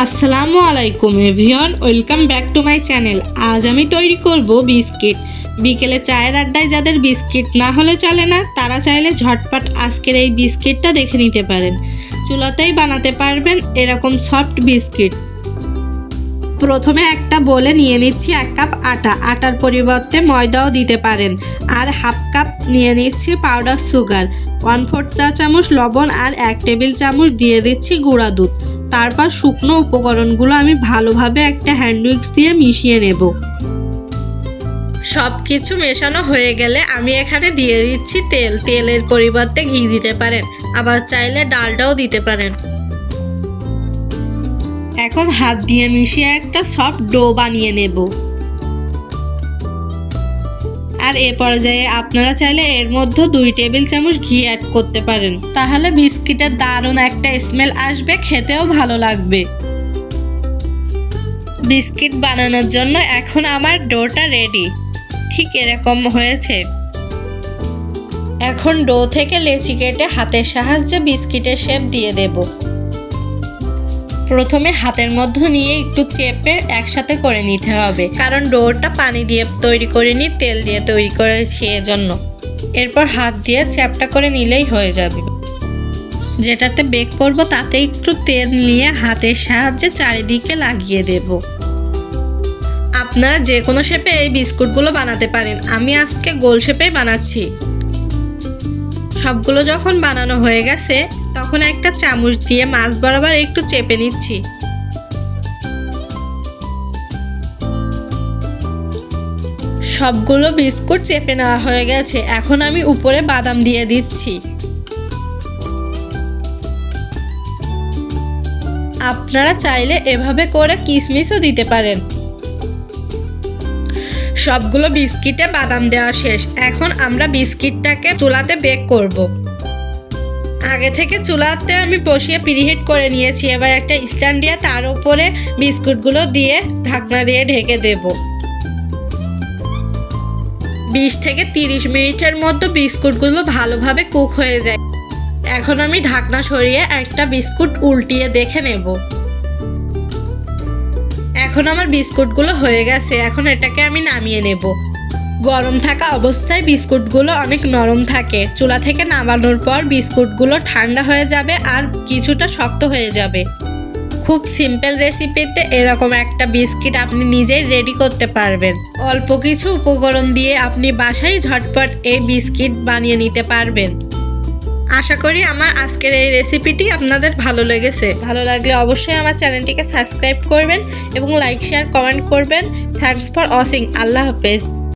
আসসালামু আলাইকুম everyone, welcome back to my channel. আজ আমি তৈরি করব বিস্কিট। বিকেলে চায়ের আড্ডায় যাদের বিস্কিট না হলে চলে না, তারা চাইলে ঝটপট আজকের এই বিস্কিটটা দেখে নিতে পারেন। চুলাতেই বানাতে পারবেন এরকম সফট বিস্কিট। প্রথমে একটা বোলে নিয়ে নিচ্ছি 1 কাপ আটা। আটার পরিবর্তে ময়দাও দিতে পারেন। আর হাফ কাপ নিয়ে নিচ্ছি পাউডার সুগার, 1/4 চা চামচ লবণ আর 1 টেবিল চামচ দিয়ে দিচ্ছি গুঁড়া দুধ। তারপর শুকনো উপকরণগুলো আমি ভালোভাবে একটা হ্যান্ড উইক্স দিয়ে মিশিয়ে নেব। সব কিছু মেশানো হয়ে গেলে আমি এখানে দিয়ে দিচ্ছি তেল। তেলের পরিবর্তে ঘি দিতে পারেন, আবার চাইলে ডালটাও দিতে পারেন। এখন হাত দিয়ে মিশিয়ে একটা সফট ডো বানিয়ে নেব। আর এ পর্যায়ে আপনারা চাইলে এর মধ্যে 2 টেবিল চামচ ঘি অ্যাড করতে পারেন, তাহলে বিস্কিটের দারুণ একটা স্মেল আসবে, খেতেও ভালো লাগবে। বিস্কিট বানানোর জন্য এখন আমার ডোটা রেডি, ঠিক এরকম হয়েছে। এখন ডো থেকে লেচি কেটে হাতের সাহায্যে বিস্কিটের শেপ দিয়ে দেব। প্রথমে হাতের মধ্যে নিয়ে একটু চেপে একসাথে করে নিতে হবে, কারণ ডোটা পানি দিয়ে তৈরি করিনি, তেল দিয়ে তৈরি করেছি এজন্য। এরপর হাত দিয়ে চ্যাপটা করে নিলেই হয়ে যাবে। যেটাতে বেক করব তাতে একটু তেল নিয়ে হাতের সাহায্যে চারিদিকে লাগিয়ে দেব। আপনারা যে কোনো শেপে এই বিস্কুটগুলো বানাতে পারেন, আমি আজকে গোল শেপেই বানাচ্ছি। সবগুলো যখন বানানো হয়ে গেছে, তখন একটা চামচ দিয়ে মাছ বরাবর একটু চেপে নিচ্ছি। সবগুলো বিস্কুট চেপে নেওয়া হয়ে গেছে। এখন আমি উপরে বাদাম দিয়ে দিচ্ছি। আপনারা চাইলে এভাবে করে কিশমিশও দিতে পারেন। সবগুলো বিস্কিটে বাদাম দেওয়া শেষ। এখন আমরা বিস্কিটটাকে চুলাতে বেক করব। আগে থেকে চুলাতে আমি বসিয়ে প্রিহিট করে নিয়েছি। এবার একটা স্ট্যান্ড দিয়ে তার উপরে বিস্কুটগুলো দিয়ে ঢাকনা দিয়ে ঢেকে দেব। 20 থেকে 30 মিনিটের মধ্যে বিস্কুটগুলো ভালোভাবে কুক হয়ে যায়। এখন আমি ঢাকনা সরিয়ে একটা বিস্কুট উল্টিয়ে দেখে নেব। এখন আমার বিস্কুটগুলো হয়ে গেছে। এখন এটাকে আমি নামিয়ে নেব। গরম থাকা অবস্থায় বিস্কুটগুলো অনেক নরম থাকে। চুলা থেকে নামানোর পর বিস্কুটগুলো ঠান্ডা হয়ে যাবে আর কিছুটা শক্ত হয়ে যাবে। খুব সিম্পল রেসিপিতে এরকম একটা বিস্কিট আপনি নিজেই রেডি করতে পারবেন। অল্প কিছু উপকরণ দিয়ে আপনি বাসায় ঝটপট এই বিস্কিট বানিয়ে নিতে পারবেন। আশা করি আমার আজকের এই রেসিপিটি আপনাদের ভালো লেগেছে। ভালো লাগলে অবশ্যই আমার চ্যানেলটিকে সাবস্ক্রাইব করবেন এবং লাইক, শেয়ার, কমেন্ট করবেন। Thanks for watching. আল্লাহ হাফেজ।